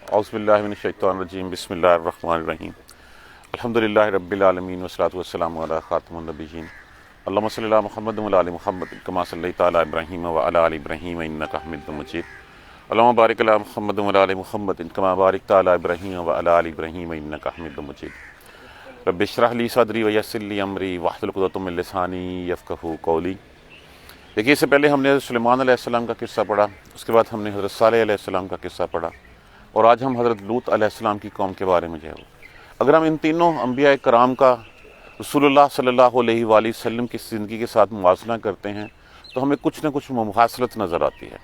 اعوذ باللہ من الشیطان الرجیم بسم اللہ الرحمن الرحیم الحمدللہ رب العالمین والصلاۃ والسلام علی خاتم النبیین اللہم صلی علی محمد وعلی آل محمد کما صلیت علی ابراہیم وعلی آل ابراہیم انک حمید مجید اللہم بارک علی محمد وعلی آل محمد کما بارکت علی ابراہیم وعلی آل ابراہیم انک حمید مجید رب اشرح لی صدری ویسر لی امری واحلل عقدۃ من لسانی یفقہوا قولی۔ دیکھیے، اس سے پہلے ہم نے حضرت سلیمان علیہ السلام کا قصہ پڑھا، اس کے بعد ہم نے حضرت صالح علیہ السلام کا قصہ پڑھا، اور آج ہم حضرت لوط علیہ السلام کی قوم کے بارے میں جو ہے اگر ہم ان تینوں انبیاء کرام کا رسول اللہ صلی اللہ علیہ وآلہ وسلم کی زندگی کے ساتھ موازنہ کرتے ہیں تو ہمیں کچھ نہ کچھ مماثلت نظر آتی ہے۔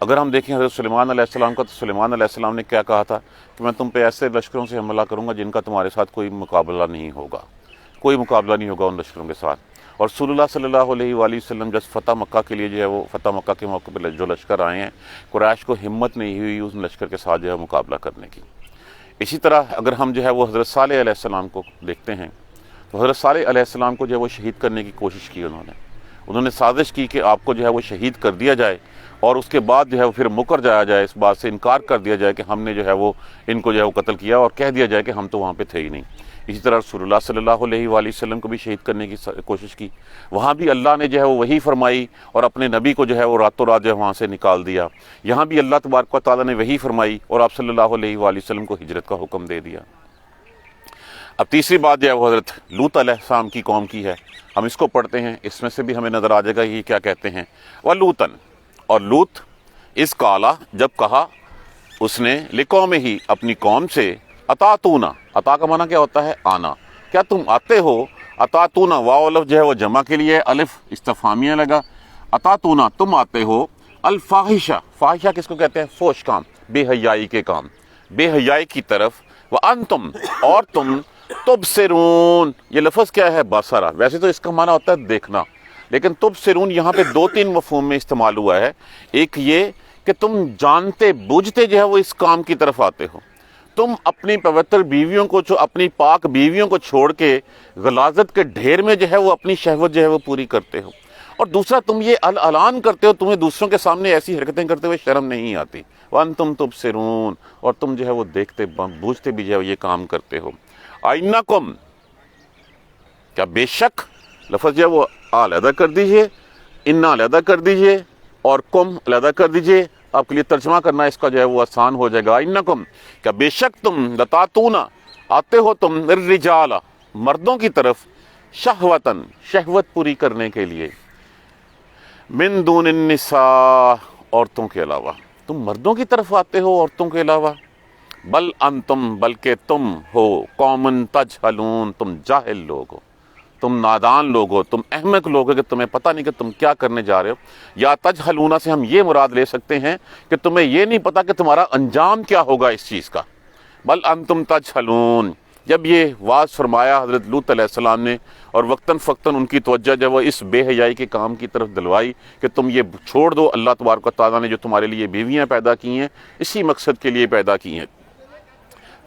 اگر ہم دیکھیں حضرت سلیمان علیہ السلام کا، تو سلیمان علیہ السلام نے کیا کہا تھا کہ میں تم پہ ایسے لشکروں سے حملہ کروں گا جن کا تمہارے ساتھ کوئی مقابلہ نہیں ہوگا، کوئی مقابلہ نہیں ہوگا ان لشکروں کے ساتھ۔ اور رسول اللہ صلی اللہ علیہ وآلہ وسلم جب فتح مکہ کے لیے جو ہے وہ فتح مکہ کے موقع پہ جو لشکر آئے ہیں، قریش کو ہمت نہیں ہوئی اس لشکر کے ساتھ جو ہے مقابلہ کرنے کی۔ اسی طرح اگر ہم جو ہے وہ حضرت صالح علیہ السلام کو دیکھتے ہیں تو حضرت صالح علیہ السلام کو جو ہے وہ شہید کرنے کی کوشش کی انہوں نے سازش کی کہ آپ کو جو ہے وہ شہید کر دیا جائے، اور اس کے بعد جو ہے وہ پھر مکر جایا جائے، اس بات سے انکار کر دیا جائے کہ ہم نے جو ہے وہ ان کو جو ہے وہ قتل کیا، اور کہہ دیا جائے کہ ہم تو وہاں پہ تھے ہی نہیں۔ اسی طرح رسول اللہ صلی اللہ علیہ وآلہ وسلم کو بھی شہید کرنے کی کوشش کی، وہاں بھی اللہ نے جو ہے وہ وہی فرمائی اور اپنے نبی کو جو ہے وہ راتوں رات جو ہے وہاں سے نکال دیا۔ یہاں بھی اللہ تبارک و تعالیٰ نے وہی فرمائی اور آپ صلی اللہ علیہ وآلہ وسلم کو ہجرت کا حکم دے دیا۔ اب تیسری بات جو ہے وہ حضرت لوط علیہ السلام کی قوم کی ہے، ہم اس کو پڑھتے ہیں، اس میں سے بھی ہمیں نظر آ جائے گا یہ کیا کہتے ہیں۔ وَلُوطًا، اور لوط اس کالا جب کہا اس نے لقوم ہی اپنی قوم سے، اتاتونا، عطا کا معنی کیا ہوتا ہے؟ آنا، کیا تم آتے ہو؟ اتاتونا، واو الف جو ہے وہ جمع کے لیے، الف استفہامیہ لگا، اتاتونا تم آتے ہو، الفاحشہ، فاحشہ کس کو کہتے ہیں؟ فوش کام، بے حیائی کے کام، بے حیائی کی طرف، وانتم، اور تم، تبصرون، یہ لفظ کیا ہے؟ بصرہ، ویسے تو اس کا معنی ہوتا ہے دیکھنا، لیکن تبصرون یہاں پہ دو تین مفہوم میں استعمال ہوا ہے۔ ایک یہ کہ تم جانتے بوجھتے جو ہے وہ اس کام کی طرف آتے ہو، تم اپنی پوتر بیویوں کو، اپنی پاک بیویوں کو چھوڑ کے غلاظت کے ڈھیر میں جو ہے وہ اپنی شہوت جو ہے وہ پوری کرتے ہو، اور دوسرا تم یہ اعلان کرتے ہو، تمہیں دوسروں کے سامنے ایسی حرکتیں کرتے ہوئے شرم نہیں آتی، وانتم تبصرون، اور تم جو ہے وہ دیکھتے بوجھتے بھی جو ہے یہ کام کرتے ہو۔ اینکم، کیا بے شک، لفظ جو ہے وہ علیحدہ کر دیجئے، انا علیحدہ کر دیجئے اور کم علیحدہ کر دیجئے، آپ کے لیے ترجمہ کرنا اس کا جو ہے وہ آسان ہو جائے گا۔ انکم، کیا بے شک تم، لتاتون، آتے ہو تم، الرجال، مردوں کی طرف، شہوتاً، شہوت پوری کرنے کے لیے، من دون النساء، عورتوں کے علاوہ، تم مردوں کی طرف آتے ہو عورتوں کے علاوہ، بل انتم، بلکہ تم ہو، قوم تجہلون، تم جاہل لوگ ہو، تم نادان لوگ ہو، تم احمق لوگ ہو کہ تمہیں پتہ نہیں کہ تم کیا کرنے جا رہے ہو۔ یا تجہلون سے ہم یہ مراد لے سکتے ہیں کہ تمہیں یہ نہیں پتا کہ تمہارا انجام کیا ہوگا اس چیز کا، بل انتم تجہلون۔ جب یہ واعظ فرمایا حضرت لوط علیہ السلام نے، اور وقتاً فوقتاً ان کی توجہ جب وہ اس بے حیائی کے کام کی طرف دلوائی کہ تم یہ چھوڑ دو، اللہ تبارک و تعالیٰ نے جو تمہارے لیے بیویاں پیدا کی ہیں اسی مقصد کے لیے پیدا کی ہیں،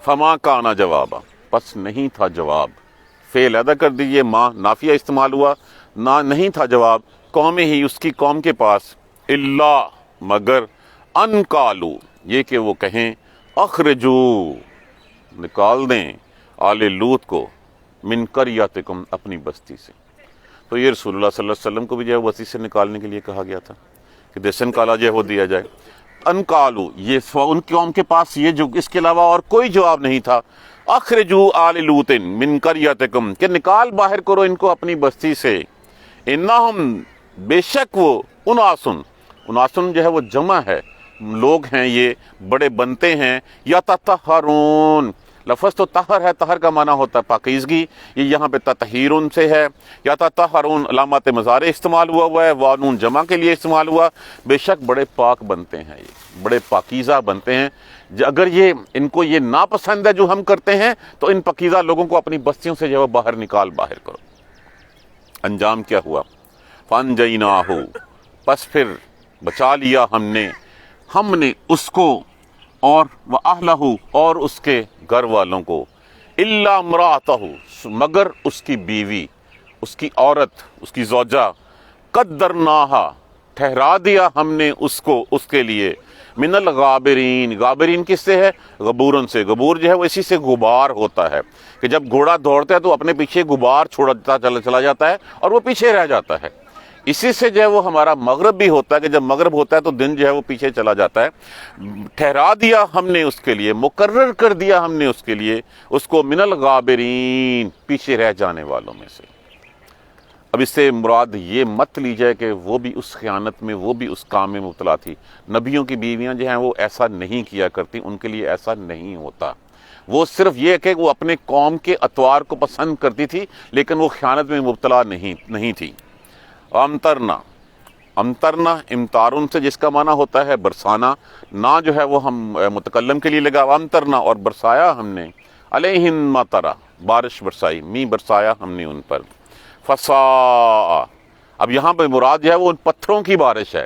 فما کانا جوابا، پس نہیں تھا جواب، فعل ادا کر دیجئے، ماں نافیہ استعمال ہوا، نہ نہیں تھا جواب، قوم ہی اس کی قوم کے پاس، اللہ مگر، ان قالو یہ کہ وہ کہیں، اخرجو نکال دیں، آل لوط کو، من قریتکم اپنی بستی سے۔ تو یہ رسول اللہ صلی اللہ علیہ وسلم کو بھی جو ہے بستی سے نکالنے کے لیے کہا گیا تھا کہ دیسن کالا جو ہے وہ دیا جائے۔ ان قالو، یہ ان قوم کے پاس یہ جو اس کے علاوہ اور کوئی جواب نہیں تھا، اخرجو آل لوط من قریتکم، کہ نکال باہر کرو ان کو اپنی بستی سے، انہم بے شک وہ، اناسن جو ہے وہ جمع ہے، لوگ ہیں یہ، بڑے بنتے ہیں، یا تطہرون، لفظ تو طہر ہے، طہر کا معنی ہوتا ہے پاکیزگی، یہ یہاں پہ تطہیرون سے ہے، یا تطہرون علامات مضارع استعمال ہوا ہے، وانون جمع کے لیے استعمال ہوا، بے شک بڑے پاک بنتے ہیں، یہ بڑے پاکیزہ بنتے ہیں۔ اگر یہ ان کو یہ ناپسند ہے جو ہم کرتے ہیں تو ان پاکیزہ لوگوں کو اپنی بستیوں سے جو ہے باہر نکال باہر کرو۔ انجام کیا ہوا؟ فانجیناہ، پس پھر بچا لیا ہم نے اس کو، اور وَأَهْلَهُ، اور اس کے گھر والوں کو، إِلَّا امْرَأَتَهُ، مگر اس کی بیوی، اس کی عورت، اس کی زوجہ، قدرناہا، ٹھہرا دیا ہم نے اس کو اس کے لیے من الغابرین، غابرین کس سے ہے؟ غبورن سے۔ غبور جو ہے وہ اسی سے غبار ہوتا ہے کہ جب گھوڑا دوڑتا ہے تو اپنے پیچھے غبار چھوڑتا چلا جاتا ہے اور وہ پیچھے رہ جاتا ہے، اسی سے جو ہے وہ ہمارا مغرب بھی ہوتا ہے کہ جب مغرب ہوتا ہے تو دن جو ہے وہ پیچھے چلا جاتا ہے۔ ٹھہرا دیا ہم نے اس کے لیے، مقرر کر دیا ہم نے اس کے لیے اس کو من الغابرین، پیچھے رہ جانے والوں میں سے۔ اب اس سے مراد یہ مت لی جائے کہ وہ بھی اس خیانت میں، وہ بھی اس کام میں مبتلا تھی۔ نبیوں کی بیویاں جو ہیں وہ ایسا نہیں کیا کرتی، ان کے لیے ایسا نہیں ہوتا۔ وہ صرف یہ کہ وہ اپنے قوم کے اطوار کو پسند کرتی تھی لیکن وہ خیانت میں مبتلا نہیں تھی۔ امترنا، امترنا امتارن سے جس کا معنی ہوتا ہے برسانا، نہ جو ہے وہ ہم متکلم کے لیے لگا، امترنا اور برسایا ہم نے، علیہم مطرا بارش برسائی، می برسایا ہم نے ان پر، فساء۔ اب یہاں پہ مراد جو ہے وہ ان پتھروں کی بارش ہے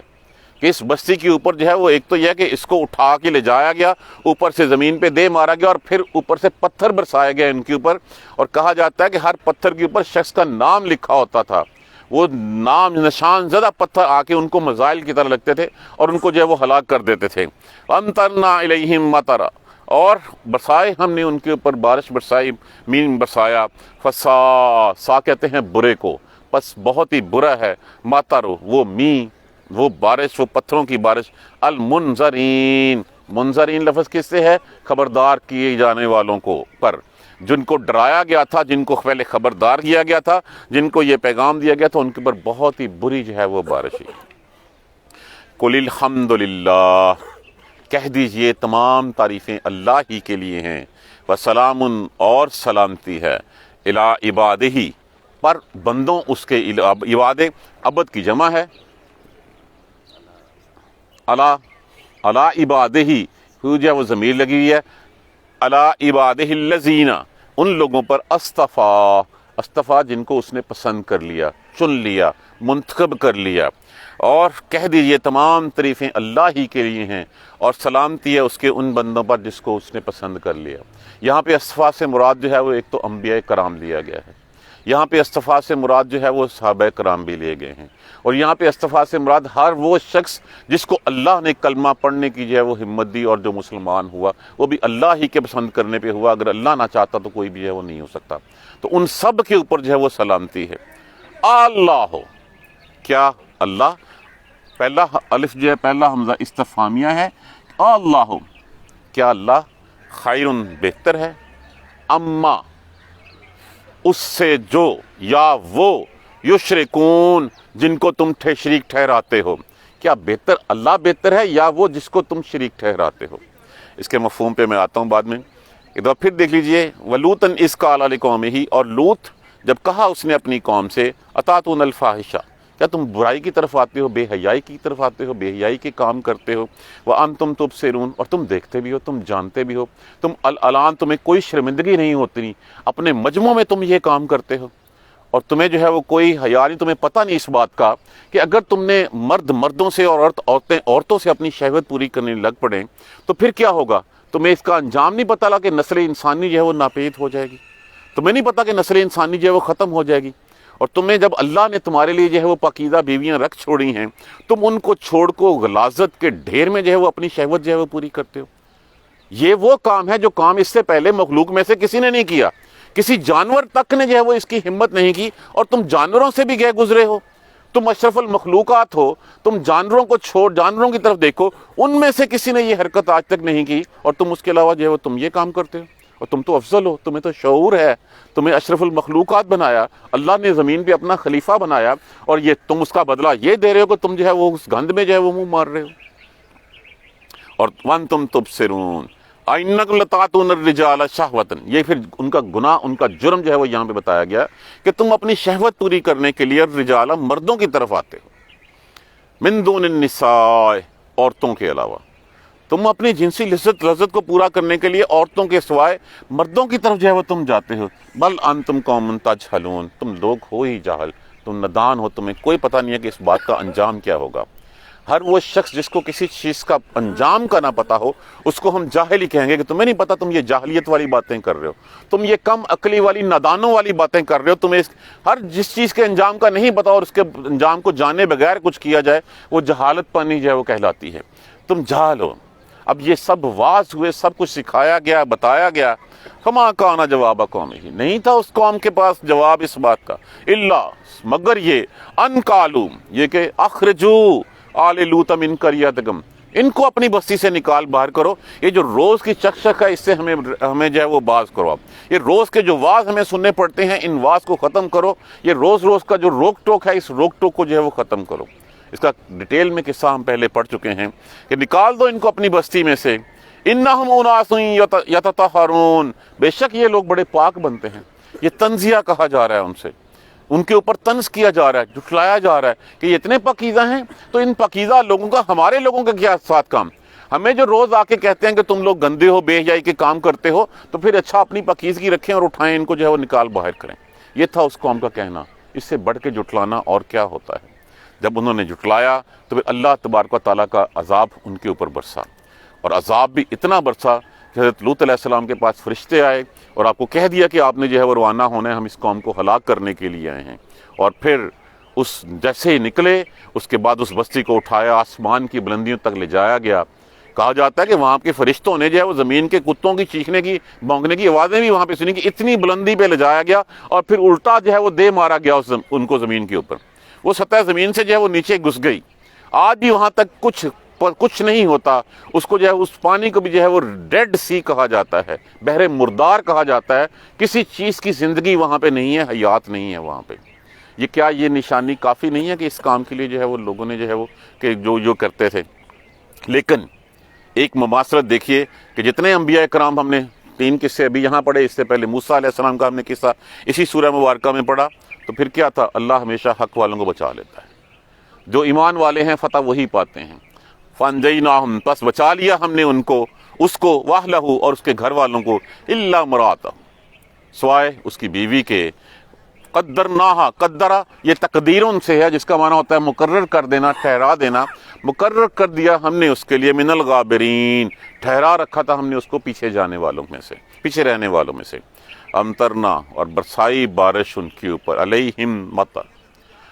کہ اس بستی کے اوپر جو ہے وہ ایک تو یہ کہ اس کو اٹھا کے لے جایا گیا، اوپر سے زمین پہ دے مارا گیا اور پھر اوپر سے پتھر برسایا گیا ان کے اوپر، اور کہا جاتا ہے کہ ہر پتھر کے اوپر شخص کا نام لکھا ہوتا تھا۔ وہ نام نشان زدہ پتھر آ کے ان کو مزائل کی طرح لگتے تھے اور ان کو جو ہے وہ ہلاک کر دیتے تھے۔ امطرنا الیہم مطرا، اور برسائے ہم نے ان کے اوپر بارش برسائی، مین برسایا، فسا، سا کہتے ہیں برے کو، پس بہت ہی برا ہے، مطر وہ می، وہ بارش، وہ پتھروں کی بارش، المنذرین، منذرین لفظ کس سے ہے؟ خبردار کیے جانے والوں کو پر، جن کو ڈرایا گیا تھا، جن کو پہلے خبردار کیا گیا تھا، جن کو یہ پیغام دیا گیا تھا، ان کے اوپر بہت ہی بری جو ہے وہ بارش ہے۔ قل الحمدللہ، کہہ دیجئے تمام تعریفیں اللہ ہی کے لیے ہیں، وسلام، اور سلامتی ہے، الی عبادہ، پر بندوں اس کے، عباد عبد کی جمع ہے، الی عبادہ، جو ہے وہ ضمیر لگی ہوئی ہے، الی عبادہ الذین، ان لوگوں پر اصطفیٰ جن کو اس نے پسند کر لیا، چن لیا، منتخب کر لیا، اور کہہ دیجئے تمام تعریفیں اللہ ہی کے لیے ہیں، اور سلامتی ہے اس کے ان بندوں پر جس کو اس نے پسند کر لیا۔ یہاں پہ اصطفیٰ سے مراد جو ہے وہ ایک تو انبیاء کرام لیا گیا ہے، یہاں پہ اصطفیٰ سے مراد جو ہے وہ صحابہ کرام بھی لیے گئے ہیں، اور یہاں پہ اصطفیٰ سے مراد ہر وہ شخص جس کو اللہ نے کلمہ پڑھنے کی جو ہے وہ ہمت دی اور جو مسلمان ہوا، وہ بھی اللہ ہی کے پسند کرنے پہ ہوا، اگر اللہ نہ چاہتا تو کوئی بھی جو ہے وہ نہیں ہو سکتا۔ تو ان سب کے اوپر جو ہے وہ سلامتی ہے۔ اللہ، کیا اللہ، پہلا الف جو ہے پہلا حمزہ استفہامیہ ہے، اللہ، کیا اللہ، خیرن بہتر ہے، اما اس سے جو، یا وہ، یشرکون جن کو تم شریک ٹھہراتے ہو، کیا بہتر اللہ بہتر ہے یا وہ جس کو تم شریک ٹھہراتے ہو؟ اس کے مفہوم پہ میں آتا ہوں بعد میں۔ ایک دفعہ پھر دیکھ لیجئے، وَلُوطًا إِذْ قَالَ لِقَوْمِهِ، اور لوط جب کہا اس نے اپنی قوم سے، أَتَأْتُونَ الْفَاحِشَةَ، کیا تم برائی کی طرف آتے ہو، بے حیائی کی طرف آتے ہو، بے حیائی کے کام کرتے ہو، وَأَنْتُمْ تُبْصِرُونَ، اور تم دیکھتے بھی ہو، تم جانتے بھی ہو، تم الان تمہیں کوئی شرمندگی نہیں ہوتی، اپنے مجموع میں تم یہ کام کرتے ہو، اور تمہیں جو ہے وہ کوئی حیا نہیں، تمہیں پتہ نہیں اس بات کا کہ اگر تم نے مرد مردوں سے اور عورتیں عورتوں سے اپنی شہوت پوری کرنے لگ پڑیں تو پھر کیا ہوگا؟ تمہیں اس کا انجام نہیں پتہ کہ نسل انسانی جو ہے وہ ناپید ہو جائے گی، تمہیں نہیں پتہ کہ نسل انسانی جو ہے وہ ختم ہو جائے گی، اور تمہیں جب اللہ نے تمہارے لیے جو ہے وہ پاکیزہ بیویاں رکھ چھوڑی ہیں، تم ان کو چھوڑ کو غلاظت کے ڈھیر میں جو ہے وہ اپنی شہوت جو ہے وہ پوری کرتے ہو۔ یہ وہ کام ہے جو کام اس سے پہلے مخلوق میں سے کسی نے نہیں کیا، کسی جانور تک نے جو ہے وہ اس کی ہمت نہیں کی، اور تم جانوروں سے بھی گئے گزرے ہو، تم اشرف المخلوقات ہو، تم جانوروں کو چھوڑ، جانوروں کی طرف دیکھو، ان میں سے کسی نے یہ حرکت آج تک نہیں کی، اور تم اس کے علاوہ جو ہے وہ تم یہ کام کرتے ہو، اور تم تو افضل ہو، تمہیں تو شعور ہے، تمہیں اشرف المخلوقات بنایا، اللہ نے زمین پہ اپنا خلیفہ بنایا، اور یہ تم اس کا بدلہ یہ دے رہے ہو کہ تم جو ہے وہ اس گند میں جو ہے وہ منہ مار رہے ہو۔ اور وَأَنْتُمْ تُبْصِرُونَ اِنَّكُمْ لَتَأْتُونَ الرِّجَالَ شَهْوَةً، یہ پھر ان کا گناہ، ان کا جرم جو ہے وہ یہاں پہ بتایا گیا کہ تم اپنی شہوت پوری کرنے کے لیے الرجال مردوں کی طرف آتے ہو، من دون النساء، عورتوں کے علاوہ، تم اپنی جنسی لذت کو پورا کرنے کے لیے عورتوں کے سوائے مردوں کی طرف جو ہے وہ تم جاتے ہو۔ بل انتم قوم تجہلون، تم لوگ ہو ہی جاہل، تم نادان ہو، تمہیں کوئی پتہ نہیں ہے کہ اس بات کا انجام کیا ہوگا۔ ہر وہ شخص جس کو کسی چیز کا انجام کا نہ پتا ہو اس کو ہم جاہل ہی کہیں گے کہ تمہیں نہیں پتا، تم یہ جاہلیت والی باتیں کر رہے ہو، تم یہ کم عقلی والی نادانوں والی باتیں کر رہے ہو، تمہیں ہر جس چیز کے انجام کا نہیں پتا اور اس کے انجام کو جانے بغیر کچھ کیا جائے وہ جہالت پانی جو ہے وہ کہلاتی ہے، تم جاہل ہو۔ اب یہ سب واعظ ہوئے، سب کچھ سکھایا گیا، بتایا گیا، فما کان جواب قومہ، نہیں تھا اس قوم کے پاس جواب اس بات کا، الا مگر یہ ان قالوا، یہ کہ اخرجو آل لوط من قریتکم، ان کو اپنی بستی سے نکال باہر کرو۔ یہ جو روز کی چکچک ہے اس سے ہمیں جو ہے وہ باز کرو۔ آپ یہ روز کے جو واز ہمیں سننے پڑتے ہیں ان واز کو ختم کرو، یہ روز روز کا جو روک ٹوک ہے اس روک ٹوک کو جو ہے وہ ختم کرو۔ اس کا ڈیٹیل میں قصہ ہم پہلے پڑھ چکے ہیں کہ نکال دو ان کو اپنی بستی میں سے، انہم اناس یتطہرون، بے شک یہ لوگ بڑے پاک بنتے ہیں۔ یہ تنزیہ کہا جا رہا ہے ان سے، ان کے اوپر طنز کیا جا رہا ہے، جھٹلایا جا رہا ہے کہ یہ اتنے پاکیزہ ہیں، تو ان پاکیزہ لوگوں کا ہمارے لوگوں کا کیا ساتھ کام؟ ہمیں جو روز آ کے کہتے ہیں کہ تم لوگ گندے ہو، بے حیائی کے کام کرتے ہو، تو پھر اچھا اپنی پاکیزگی رکھیں اور اٹھائیں ان کو جو ہے وہ نکال باہر کریں۔ یہ تھا اس قوم کا کہنا۔ اس سے بڑھ کے جھٹلانا اور کیا ہوتا ہے؟ جب انہوں نے جھٹلایا تو پھر اللہ تبارک و تعالیٰ کا عذاب ان کے اوپر برسا، اور عذاب بھی اتنا برسا کہ حضرت لوط علیہ السلام کے پاس فرشتے آئے اور آپ کو کہہ دیا کہ آپ نے جو ہے وہ روانہ ہونا ہے، ہم اس قوم کو ہلاک کرنے کے لیے آئے ہیں۔ اور پھر اس جیسے ہی نکلے اس کے بعد اس بستی کو اٹھایا، آسمان کی بلندیوں تک لے جایا گیا۔ کہا جاتا ہے کہ وہاں کے فرشتوں نے جو ہے وہ زمین کے کتوں کی چیخنے کی، بھونکنے کی آوازیں بھی وہاں پہ سنی، کہ اتنی بلندی پہ لے جایا گیا اور پھر الٹا جو ہے وہ دے مارا گیا ان کو زمین کے اوپر، وہ سطح زمین سے جو ہے وہ نیچے گھس گئی۔ آج بھی وہاں تک کچھ نہیں ہوتا، اس کو جو ہے اس پانی کو بھی جو ہے وہ ڈیڈ سی کہا جاتا ہے، بحر مردار کہا جاتا ہے، کسی چیز کی زندگی وہاں پہ نہیں ہے، حیات نہیں ہے وہاں پہ۔ یہ کیا یہ نشانی کافی نہیں ہے کہ اس کام کے لیے جو ہے وہ لوگوں نے جو ہے وہ کہ جو کرتے تھے؟ لیکن ایک مماثلت دیکھیے کہ جتنے انبیاء کرام ہم نے 3 قصے ابھی یہاں پڑھے، اس سے پہلے موسیٰ علیہ السلام کا ہم نے قصہ اسی سورہ مبارکہ میں پڑھا، تو پھر کیا تھا؟ اللہ ہمیشہ حق والوں کو بچا لیتا ہے، جو ایمان والے ہیں فتح وہی پاتے ہیں۔ فانجیناہم، پس بچا لیا ہم نے ان کو، اس کو، واہلہ، اور اس کے گھر والوں کو، الا امرأتہ، سوائے اس کی بیوی کے، قدرناہا، قدرہ یہ تقدیروں سے ہے جس کا معنی ہوتا ہے مقرر کر دینا، ٹھہرا دینا، مقرر کر دیا ہم نے اس کے لیے، من الغابرین، ٹھہرا رکھا تھا ہم نے اس کو پیچھے جانے والوں میں سے، پیچھے رہنے والوں میں سے۔ امطرنا، اور برسائی بارش ان کے اوپر، علیہم مطر،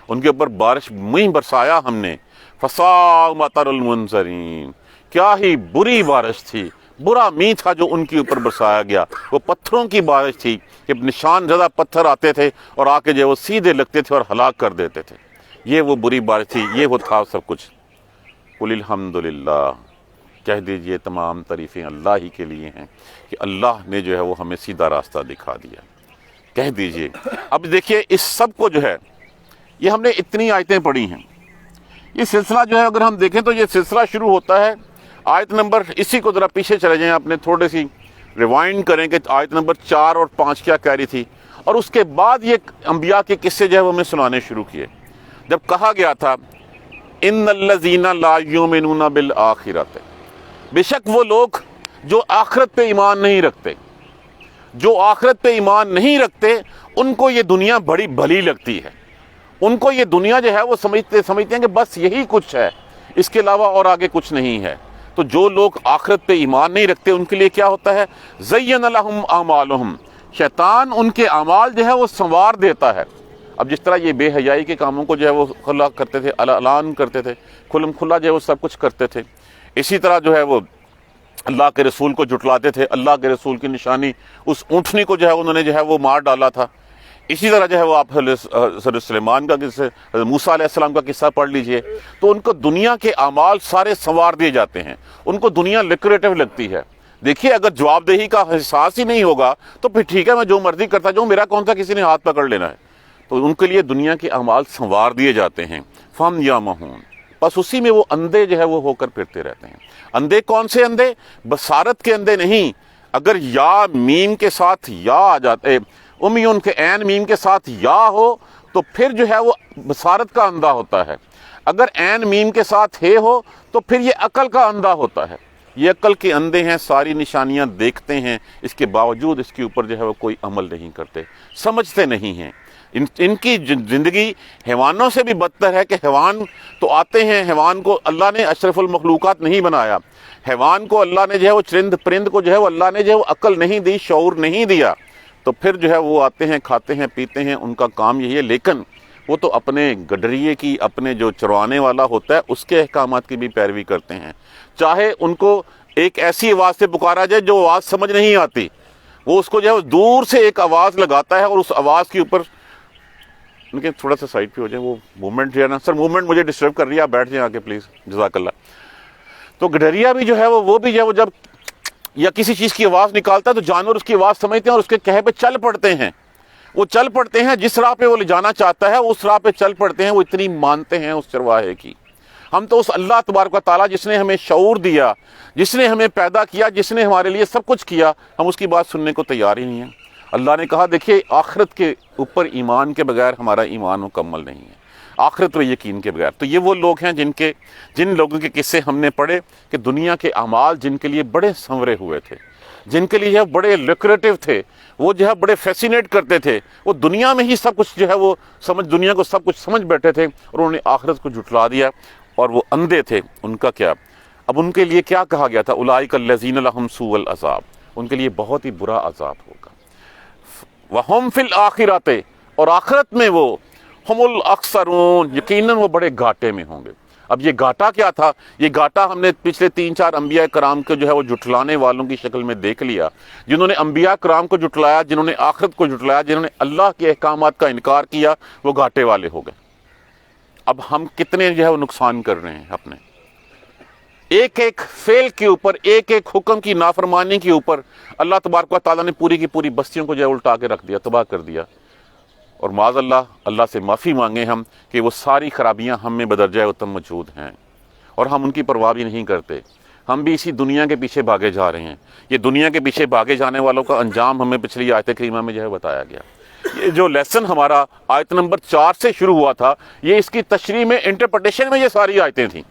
ان کے اوپر بارش میں برسایا ہم نے، فساء مطر المنذرین، کیا ہی بری بارش تھی، برا می تھا جو ان کے اوپر برسایا گیا۔ وہ پتھروں کی بارش تھی کہ نشان زدہ پتھر آتے تھے اور آ کے جو وہ سیدھے لگتے تھے اور ہلاک کر دیتے تھے۔ یہ وہ بری بارش تھی، یہ وہ تھا سب کچھ۔ قل الحمدللہ، کہہ دیجئے تمام تعریفیں اللہ ہی کے لیے ہیں کہ اللہ نے جو ہے وہ ہمیں سیدھا راستہ دکھا دیا۔ کہہ دیجئے۔ اب دیکھیے اس سب کو جو ہے یہ ہم نے اتنی آیتیں پڑھی ہیں، یہ سلسلہ جو ہے اگر ہم دیکھیں تو یہ سلسلہ شروع ہوتا ہے آیت نمبر، اسی کو ذرا پیچھے چلے جائیں، اپنے تھوڑے سی ریوائنڈ کریں کہ آیت نمبر 4 اور 5 کیا کہہ رہی تھی، اور اس کے بعد یہ انبیاء کے قصے جو ہے وہ ہمیں سنانے شروع کیے۔ جب کہا گیا تھا ان الذین لا یؤمنون بالآخرۃ، بے شک وہ لوگ جو آخرت پہ ایمان نہیں رکھتے، جو آخرت پہ ایمان نہیں رکھتے ان کو یہ دنیا بڑی بھلی لگتی ہے، ان کو یہ دنیا جو ہے وہ سمجھتے ہیں کہ بس یہی کچھ ہے، اس کے علاوہ اور آگے کچھ نہیں ہے۔ تو جو لوگ آخرت پہ ایمان نہیں رکھتے ان کے لیے کیا ہوتا ہے؟ زین لہم اعمالہم، شیطان ان کے اعمال جو ہے وہ سنوار دیتا ہے۔ اب جس طرح یہ بے حیائی کے کاموں کو جو ہے وہ کھلا کرتے تھے، اعلان کرتے تھے، کھلم کھلا جو ہے وہ سب کچھ کرتے تھے، اسی طرح جو ہے وہ اللہ کے رسول کو جھٹلاتے تھے۔ اللہ کے رسول کی نشانی اس اونٹنی کو جو ہے انہوں نے جو ہے وہ مار ڈالا تھا۔ اسی طرح جو ہے وہ آپ حضرت سلیمان کا قصہ، حضرت موسیٰ علیہ السلام کا قصہ پڑھ لیجئے، تو ان کو دنیا کے اعمال سارے سنوار دیے جاتے ہیں، ان کو دنیا لیکریٹو لگتی ہے۔ دیکھیے اگر جواب دہی کا احساس ہی نہیں ہوگا تو پھر ٹھیک ہے میں جو مرضی کرتا جاؤں، میرا کون سا کسی نے ہاتھ پکڑ لینا ہے۔ تو ان کے لیے دنیا کے اعمال سنوار دیے جاتے ہیں۔ فہم یامہون، بس اسی میں وہ اندھے جو ہے وہ ہو کر پھرتے رہتے ہیں۔ اندھے کون سے اندھے؟ بصارت کے اندھے نہیں۔ اگر یا میم کے ساتھ یا آ جاتے، امیون کے عین میم کے ساتھ یا ہو تو پھر جو ہے وہ بصارت کا اندھا ہوتا ہے۔ اگر عین میم کے ساتھ ہے ہو تو پھر یہ عقل کا اندھا ہوتا ہے۔ یہ عقل کے اندھے ہیں، ساری نشانیاں دیکھتے ہیں، اس کے باوجود اس کے اوپر جو ہے وہ کوئی عمل نہیں کرتے، سمجھتے نہیں ہیں۔ ان کی زندگی حیوانوں سے بھی بدتر ہے کہ حیوان تو آتے ہیں، حیوان کو اللہ نے اشرف المخلوقات نہیں بنایا، حیوان کو اللہ نے جو ہے وہ چرند پرند کو جو ہے وہ اللہ نے جو ہے وہ عقل نہیں دی، شعور نہیں دیا، تو پھر جو ہے وہ آتے ہیں، کھاتے ہیں، پیتے ہیں، ان کا کام یہی ہے، لیکن وہ تو اپنے گڈریے کی، اپنے جو چروانے والا ہوتا ہے اس کے احکامات کی بھی پیروی کرتے ہیں، چاہے ان کو ایک ایسی آواز سے پکارا جائے جو آواز سمجھ نہیں آتی، وہ اس کو جو ہے وہ دور سے ایک آواز لگاتا ہے اور اس آواز کے اوپر ان کے تھوڑا سا سائڈ پہ ہو جائیں، وہ موومنٹ جو ہے نا سر، موومنٹ مجھے ڈسٹرب کر رہی ہے، آپ بیٹھ جائیں آ کے پلیز، جزاک اللہ۔ تو گڈریا بھی جو ہے وہ بھی جو ہے وہ جب یا کسی چیز کی آواز نکالتا ہے تو جانور اس کی آواز سمجھتے ہیں اور اس کے کہے پہ چل پڑتے ہیں، وہ چل پڑتے ہیں، جس راہ پہ وہ لے جانا چاہتا ہے اس راہ پہ چل پڑتے ہیں، وہ اتنی مانتے ہیں اس چرواہے کی۔ ہم تو اس اللہ تبارک و تعالیٰ جس نے ہمیں شعور دیا، جس نے ہمیں پیدا کیا، جس نے ہمارے لیے سب کچھ کیا، ہم اس کی بات سننے کو تیار ہی نہیں ہیں۔ اللہ نے کہا دیکھیے آخرت کے اوپر ایمان کے بغیر ہمارا ایمان مکمل نہیں ہے، آخرت و یقین کے بغیر۔ تو یہ وہ لوگ ہیں جن لوگوں کے قصے ہم نے پڑھے کہ دنیا کے اعمال جن کے لیے بڑے سنورے ہوئے تھے، جن کے لیے بڑے لیکریٹو تھے، وہ جو ہے بڑے فیسینیٹ کرتے تھے، وہ دنیا میں ہی سب کچھ جو ہے وہ دنیا کو سب کچھ سمجھ بیٹھے تھے اور انہوں نے آخرت کو جھٹلا دیا، اور وہ اندھے تھے، ان کا کیا؟ اب ان کے لیے کیا کہا گیا تھا؟ اولئک الذین لہم سوء العذاب، ان کے لیے بہت ہی برا عذاب ہوگا۔ وہم فی الآخرۃ، اور آخرت میں وہ ہم الاخسرون، یقیناً وہ بڑے گھاٹے میں ہوں گے۔ اب یہ گھاٹا کیا تھا؟ یہ گھاٹا ہم نے پچھلے 3-4 انبیاء کرام کو جو ہے وہ جھٹلانے والوں کی شکل میں دیکھ لیا، جنہوں نے انبیاء کرام کو جھٹلایا، جنہوں نے آخرت کو جھٹلایا، جنہوں نے اللہ کے احکامات کا انکار کیا، وہ گھاٹے والے ہو گئے۔ اب ہم کتنے جو ہے وہ نقصان کر رہے ہیں اپنے ایک ایک فعل کے اوپر، ایک ایک حکم کی نافرمانی کے اوپر۔ اللہ تبارک و تعالیٰ نے پوری کی پوری بستیوں کو جو ہے الٹا کے رکھ دیا، تباہ کر دیا، اور معاذ اللہ سے معافی مانگیں ہم کہ وہ ساری خرابیاں ہم میں بدرجہ اتم موجود ہیں اور ہم ان کی پرواہ بھی نہیں کرتے۔ ہم بھی اسی دنیا کے پیچھے بھاگے جا رہے ہیں۔ یہ دنیا کے پیچھے بھاگے جانے والوں کا انجام ہمیں پچھلی آیت کریمہ میں جو ہے بتایا گیا۔ یہ جو لیسن ہمارا آیت نمبر 4 سے شروع ہوا تھا، یہ اس کی تشریح میں، انٹرپریٹیشن میں یہ ساری آیتیں تھیں۔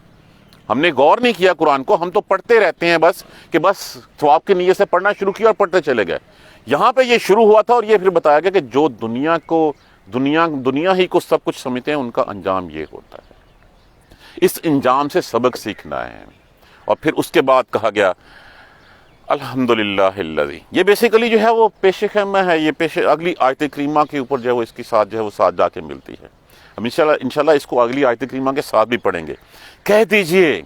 ہم نے غور نہیں کیا قرآن کو، ہم تو پڑھتے رہتے ہیں بس ثواب کی نیت سے پڑھنا شروع کیا اور پڑھتے چلے گئے۔ یہاں پہ یہ شروع ہوا تھا اور یہ پھر بتایا گیا کہ جو دنیا ہی کو سب کچھ سمجھتے ہیں، ان کا انجام یہ ہوتا ہے۔ اس انجام سے سبق سیکھنا ہے۔ اور پھر اس کے بعد کہا گیا الحمدللہ الذی، یہ بیسیکلی جو ہے وہ پیش خیمہ ہے، یہ اگلی آیت کریمہ کے اوپر جو ہے وہ اس کی ساتھ جو ہے وہ ساتھ جا کے ملتی ہے۔ ہم انشاءاللہ اس کو اگلی آیت کریمہ کے ساتھ بھی پڑھیں گے۔ کہہ دیجئے،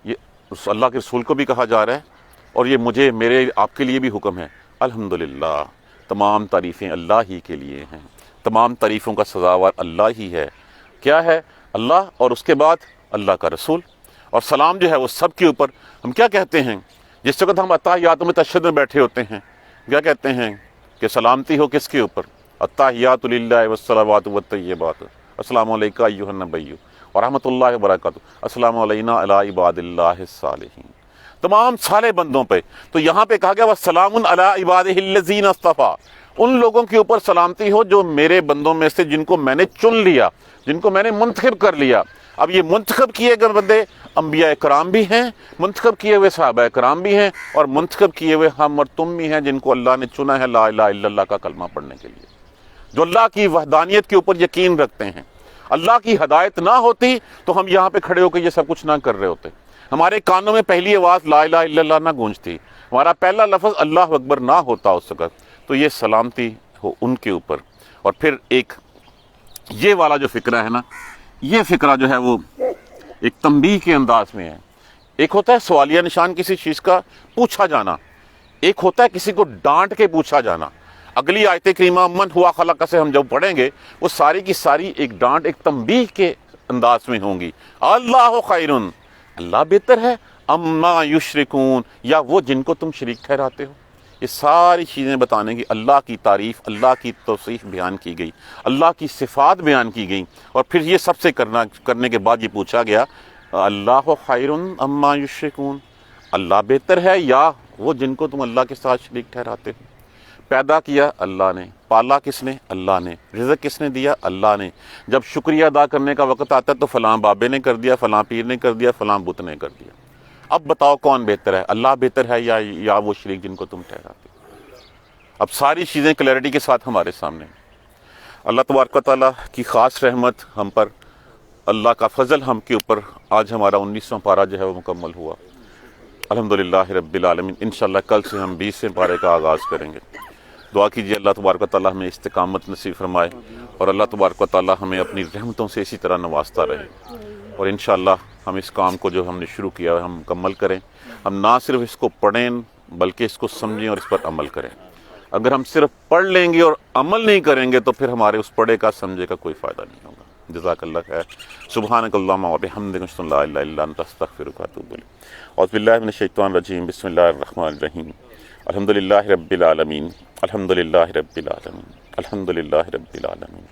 یہ اللہ کے رسول کو بھی کہا جا رہا ہے اور یہ میرے آپ کے لیے بھی حکم ہے۔ الحمدللہ، تمام تعریفیں اللہ ہی کے لیے ہیں، تمام تعریفوں کا سزاوار اللہ ہی ہے۔ کیا ہے؟ اللہ، اور اس کے بعد اللہ کا رسول، اور سلام جو ہے وہ سب کے اوپر۔ ہم کیا کہتے ہیں جس وقت ہم اتحیات میں تشہد میں بیٹھے ہوتے ہیں؟ کیا کہتے ہیں کہ سلامتی ہو کس کے اوپر؟ التحیات للہ والصلوات والطیبات، السلام علیکم ایھا النبی ورحمۃ اللہ وبرکاتہ، السلام علینا علی عباد اللہ الصالحین، تمام صالح بندوں پہ۔ تو یہاں پہ کہا گیا وسلام علی عبادہ الذین اصطفیٰ، ان لوگوں کے اوپر سلامتی ہو جو میرے بندوں میں سے جن کو میں نے چن لیا، جن کو میں نے منتخب کر لیا۔ اب یہ منتخب کیے گئے بندے انبیاء کرام بھی ہیں، منتخب کیے ہوئے صحابہ کرام بھی ہیں، اور منتخب کیے ہوئے ہم اور تم بھی ہیں جن کو اللہ نے چنا ہے لا الہ الا اللہ کا کلمہ پڑھنے کے لیے، جو اللہ کی وحدانیت کے اوپر یقین رکھتے ہیں۔ اللہ کی ہدایت نہ ہوتی تو ہم یہاں پہ کھڑے ہو کے یہ سب کچھ نہ کر رہے ہوتے، ہمارے کانوں میں پہلی آواز لا الہ الا اللہ نہ گونجتی، ہمارا پہلا لفظ اللہ اکبر نہ ہوتا اس وقت۔ تو یہ سلامتی ہو ان کے اوپر۔ اور پھر ایک یہ والا جو فقرہ ہے نا، یہ فقرہ جو ہے وہ ایک تنبیہ کے انداز میں ہے۔ ایک ہوتا ہے سوالیہ نشان کسی چیز کا پوچھا جانا، ایک ہوتا ہے کسی کو ڈانٹ کے پوچھا جانا۔ اگلی آیت کریمہ من ہوا خلق سے ہم جب پڑھیں گے، وہ ساری کی ساری ایک ڈانٹ، ایک تنبیہ کے انداز میں ہوں گی۔ اللہ خیر، اللہ بہتر ہے، اما یشرکون، یا وہ جن کو تم شریک ٹھہراتے ہو۔ یہ ساری چیزیں بتانے کی، اللہ کی تعریف، اللہ کی توصیف بیان کی گئی، اللہ کی صفات بیان کی گئی، اور پھر یہ سب سے کرنے کے بعد یہ پوچھا گیا اللہ خیر اما یشرکون، اللہ بہتر ہے یا وہ جن کو تم اللہ کے ساتھ شریک ٹھہراتے ہو۔ پیدا کیا اللہ نے، پالا کس نے؟ اللہ نے، رزق کس نے دیا؟ اللہ نے۔ جب شکریہ ادا کرنے کا وقت آتا ہے تو فلاں بابے نے کر دیا، فلاں پیر نے کر دیا، فلاں بت نے کر دیا۔ اب بتاؤ کون بہتر ہے؟ اللہ بہتر ہے یا وہ شریک جن کو تم ٹھہراتے ہو؟ اب ساری چیزیں کلیئرٹی کے ساتھ ہمارے سامنے۔ اللہ تبارک و تعالیٰ کی خاص رحمت ہم پر، اللہ کا فضل ہم کے اوپر، آج ہمارا 19واں پارہ جو ہے وہ مکمل ہوا الحمدللہ رب العالمین۔ انشاءاللہ کل سے ہم 20ویں پارے کا آغاز کریں گے۔ دعا کیجیے اللہ تبارک و تعالیٰ ہمیں استقامت نصیب فرمائے، اور اللہ تبارک و تعالیٰ ہمیں اپنی رحمتوں سے اسی طرح نوازتا رہے، اور انشاءاللہ ہم اس کام کو جو ہم نے شروع کیا ہے ہم مکمل کریں۔ ہم نہ صرف اس کو پڑھیں بلکہ اس کو سمجھیں اور اس پر عمل کریں۔ اگر ہم صرف پڑھ لیں گے اور عمل نہیں کریں گے تو پھر ہمارے اس پڑھے کا سمجھے کا کوئی فائدہ نہیں ہوگا۔ جزاک اللہ خیر۔ سبحانک اللہم و بحمدک، اشہد ان لا الہ الا انت، استغفرک و اتوب الیک۔ اعوذ باللہ من الشیطان الرجیم، بسم اللہ الرحمن الرحیم۔ الحمدللہ رب العالمین، الحمدللہ رب العالمین، الحمدللہ رب العالمین۔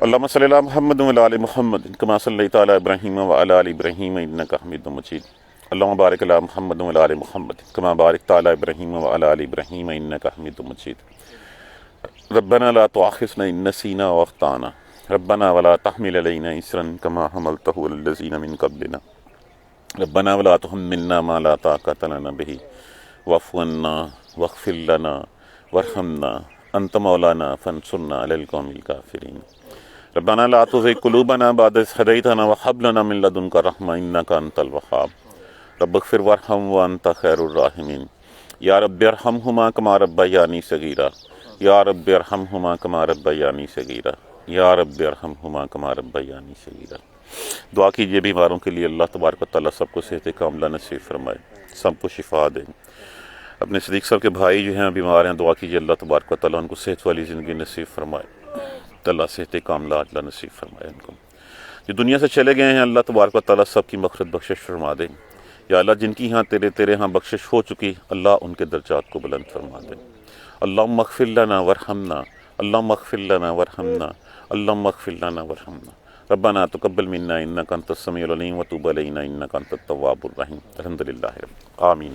اللہم صلی علی محمد و علی آل محمد کما صلیت علی ابراہیم و علی آل ابراہیم انک حمید مجید۔ اللہم بارک علی محمد و علی آل محمد کما بارکت علی ابراہیم و علی آل ابراہیم انک حمید مجید۔ ربنا لا تؤاخذنا ان نسینا واخطانا، ربنا ولا تحمل علینا اسرا کما حملتہ علی الذین من قبلنا، ربنا ولا تحملنا ما لا طاقۃ لنا به واعف عنا واغفر لنا وارحمنا انت مولانا فانصرنا علی القوم الکافرین۔ ربنا لا تزغ قلوبنا بعد إذ هديتنا وهب لنا من لدنك رحمة إنك أنت الوهاب رب اغفر وارحم وأنت خير الراحمين یا رب ارحمهما كما ربياني صغيرا یا رب ارحمهما كما ربياني صغيرا یا رب ارحمهما كما ربياني صغيرا۔ دعا کیجیے بیماروں کے لیے، اللہ تبارک و تعالیٰ سب کو صحت کاملہ نصیب فرمائے، سب کو شفا دیں۔ اپنے صدیق صاحب کے بھائی جو ہیں بیمار ہیں، دعا کیجیے اللہ تبارک و تعالیٰ ان کو صحت والی زندگی نصیب فرمائے، اللہ صحت کاملہ اللہ نصیب فرمائے ان کو۔ جو دنیا سے چلے گئے ہیں اللہ تبارک و تعالیٰ سب کی مغفرت بخشش فرما دیں۔ یا اللہ جن کی ہاں تیرے ہاں بخشش ہو چکی، اللہ ان کے درجات کو بلند فرما دیں۔ اللہم اغفر لنا ورحمنا، اللہم اغفر لنا ورحمنا، اللہم اغفر لنا ورحمنا۔ ربنا تقبل منا انک انت السمیع العلیم وتب علینا انک انت التواب الرحیم۔ الحمدللہ رب آمین۔